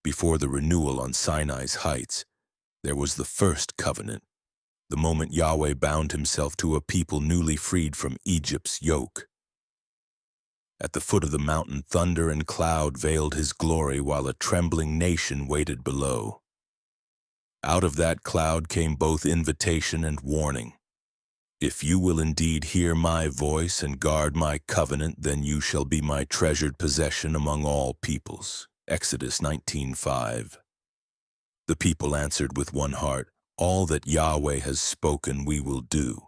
Before the renewal on Sinai's heights, there was the first covenant, the moment Yahweh bound himself to a people newly freed from Egypt's yoke. At the foot of the mountain, thunder and cloud veiled his glory while a trembling nation waited below. Out of that cloud came both invitation and warning. If you will indeed hear my voice and guard my covenant, then you shall be my treasured possession among all peoples. Exodus 19:5. The people answered with one heart, all that Yahweh has spoken we will do.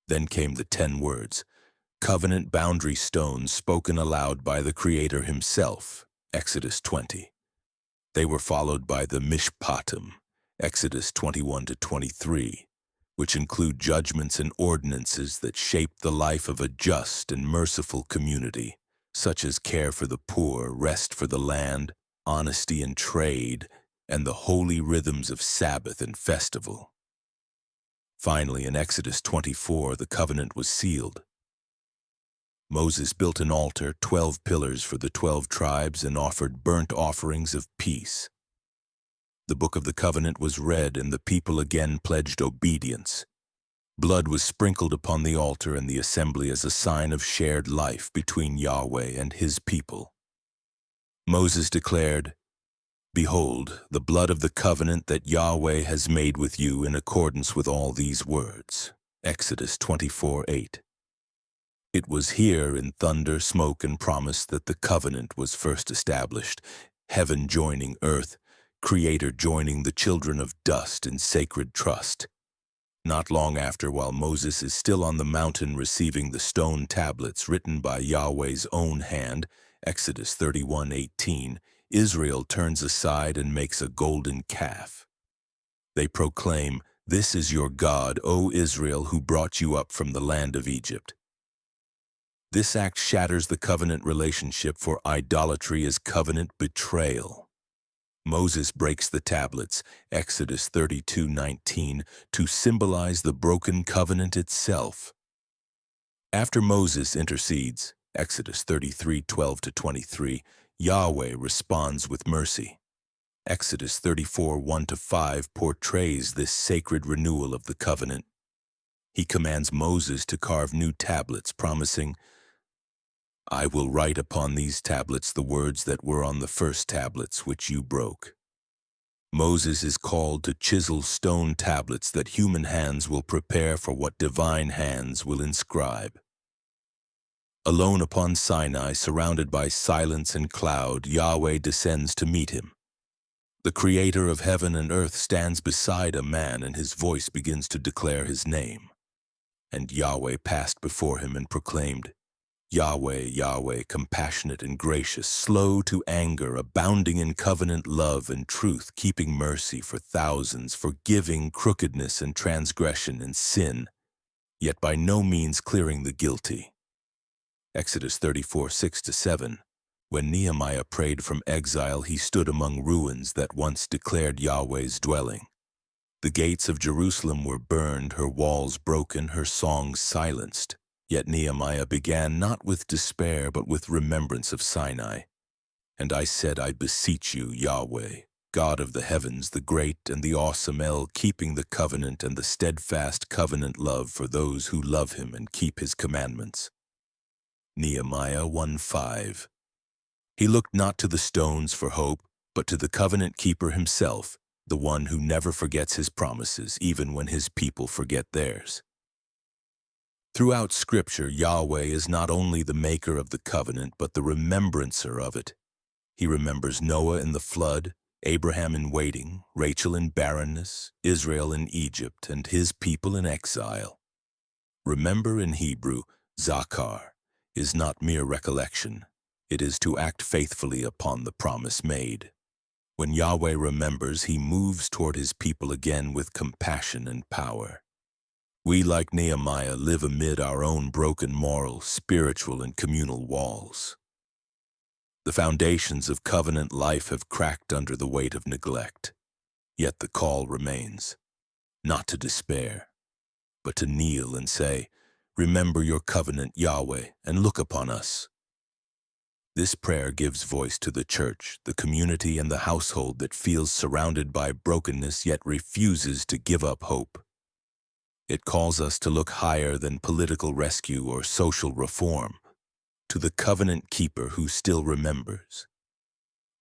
Then came the 10 words, covenant boundary stones spoken aloud by the Creator himself. Exodus 20. They were followed by the mishpatim, Exodus 21-23, which include judgments and ordinances that shape the life of a just and merciful community, such as care for the poor, rest for the land, honesty in trade, and the holy rhythms of Sabbath and festival. Finally, in Exodus 24, the covenant was sealed. Moses built an altar, 12 pillars for the 12 tribes, and offered burnt offerings of peace. The book of the covenant was read, and the people again pledged obedience. Blood was sprinkled upon the altar and the assembly as a sign of shared life between Yahweh and his people. Moses declared, behold, the blood of the covenant that Yahweh has made with you in accordance with all these words. Exodus 24:8. It was here in thunder, smoke, and promise that the covenant was first established, heaven joining earth, Creator joining the children of dust in sacred trust. Not long after, while Moses is still on the mountain receiving the stone tablets written by Yahweh's own hand, Exodus 31:18, Israel turns aside and makes a golden calf. They proclaim, this is your God, O Israel, who brought you up from the land of Egypt. This act shatters the covenant relationship, for idolatry is covenant betrayal. Moses breaks the tablets, Exodus 32:19, to symbolize the broken covenant itself. After Moses intercedes, Exodus 33:12-23, Yahweh responds with mercy. Exodus 34:1-5 portrays this sacred renewal of the covenant. He commands Moses to carve new tablets, promising, I will write upon these tablets the words that were on the first tablets which you broke. Moses is called to chisel stone tablets that human hands will prepare for what divine hands will inscribe. Alone upon Sinai, surrounded by silence and cloud, Yahweh descends to meet him. The Creator of heaven and earth stands beside a man, and his voice begins to declare his name. And Yahweh passed before him and proclaimed, Yahweh, Yahweh, compassionate and gracious, slow to anger, abounding in covenant love and truth, keeping mercy for thousands, forgiving crookedness and transgression and sin, yet by no means clearing the guilty. Exodus 34:6-7. When Nehemiah prayed from exile, he stood among ruins that once declared Yahweh's dwelling. The gates of Jerusalem were burned, her walls broken, her songs silenced. Yet Nehemiah began not with despair, but with remembrance of Sinai. And I said, I beseech you, Yahweh, God of the heavens, the great and the awesome El, keeping the covenant and the steadfast covenant love for those who love him and keep his commandments. Nehemiah 1:5. He looked not to the stones for hope, but to the covenant keeper himself, the one who never forgets his promises, even when his people forget theirs. Throughout Scripture, Yahweh is not only the maker of the covenant, but the remembrancer of it. He remembers Noah in the flood, Abraham in waiting, Rachel in barrenness, Israel in Egypt, and his people in exile. Remember in Hebrew, zakar, is not mere recollection. It is to act faithfully upon the promise made. When Yahweh remembers, he moves toward his people again with compassion and power. We, like Nehemiah, live amid our own broken moral, spiritual, and communal walls. The foundations of covenant life have cracked under the weight of neglect. Yet the call remains, not to despair, but to kneel and say, remember your covenant, Yahweh, and look upon us. This prayer gives voice to the church, the community, and the household that feels surrounded by brokenness yet refuses to give up hope. It calls us to look higher than political rescue or social reform, to the covenant keeper who still remembers.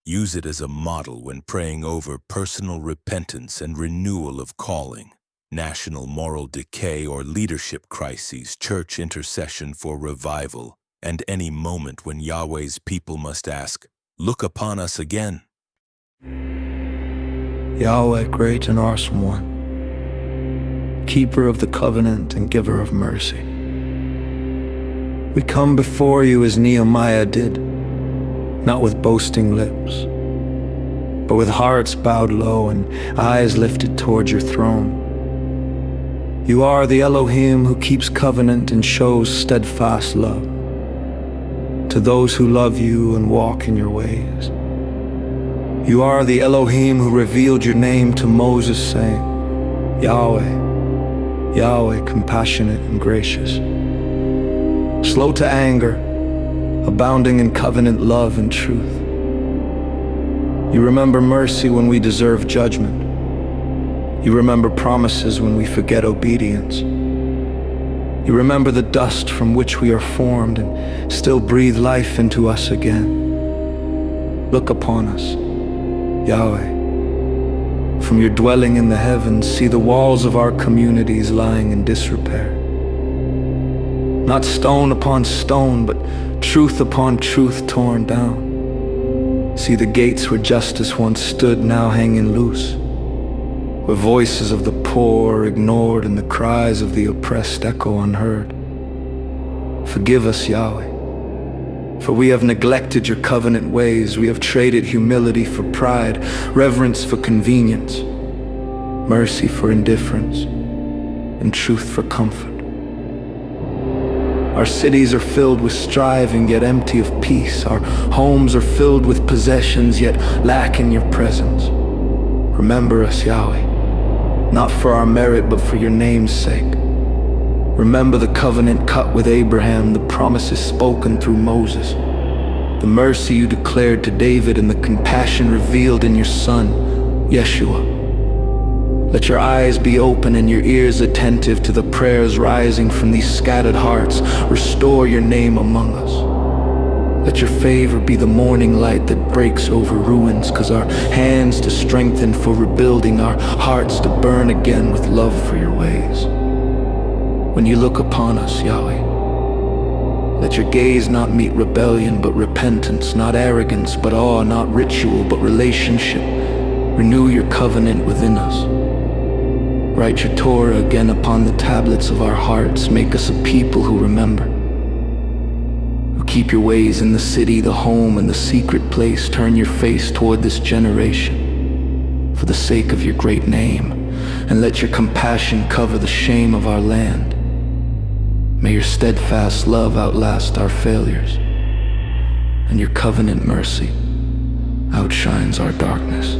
Use it as a model when praying over personal repentance and renewal of calling, national moral decay or leadership crises, church intercession for revival, and any moment when Yahweh's people must ask, "Look upon us again." Yahweh, great and awesome one, keeper of the covenant and giver of mercy. We come before you as Nehemiah did, not with boasting lips, but with hearts bowed low and eyes lifted towards your throne. You are the Elohim who keeps covenant and shows steadfast love to those who love you and walk in your ways. You are the Elohim who revealed your name to Moses, saying, Yahweh, Yahweh, compassionate and gracious, slow to anger, abounding in covenant love and truth. You remember mercy when we deserve judgment. You remember promises when we forget obedience. You remember the dust from which we are formed and still breathe life into us again. Look upon us, Yahweh. From your dwelling in the heavens, see the walls of our communities lying in disrepair. Not stone upon stone, but truth upon truth torn down. See the gates where justice once stood now hanging loose, where voices of the poor are ignored and the cries of the oppressed echo unheard. Forgive us, Yahweh, for we have neglected your covenant ways. We have traded humility for pride, reverence for convenience, mercy for indifference, and truth for comfort. Our cities are filled with striving, yet empty of peace. Our homes are filled with possessions, yet lacking your presence. Remember us, Yahweh, not for our merit, but for your name's sake. Remember the covenant cut with Abraham, the promises spoken through Moses, the mercy you declared to David, and the compassion revealed in your Son, Yeshua. Let your eyes be open and your ears attentive to the prayers rising from these scattered hearts. Restore your name among us. Let your favor be the morning light that breaks over ruins, cause our hands to strengthen for rebuilding, our hearts to burn again with love for your ways. When you look upon us, Yahweh, let your gaze not meet rebellion but repentance, not arrogance but awe, not ritual but relationship. Renew your covenant within us. Write your Torah again upon the tablets of our hearts. Make us a people who remember, who keep your ways in the city, the home, and the secret place. Turn your face toward this generation for the sake of your great name, and let your compassion cover the shame of our land. May your steadfast love outlast our failures, and your covenant mercy outshines our darkness.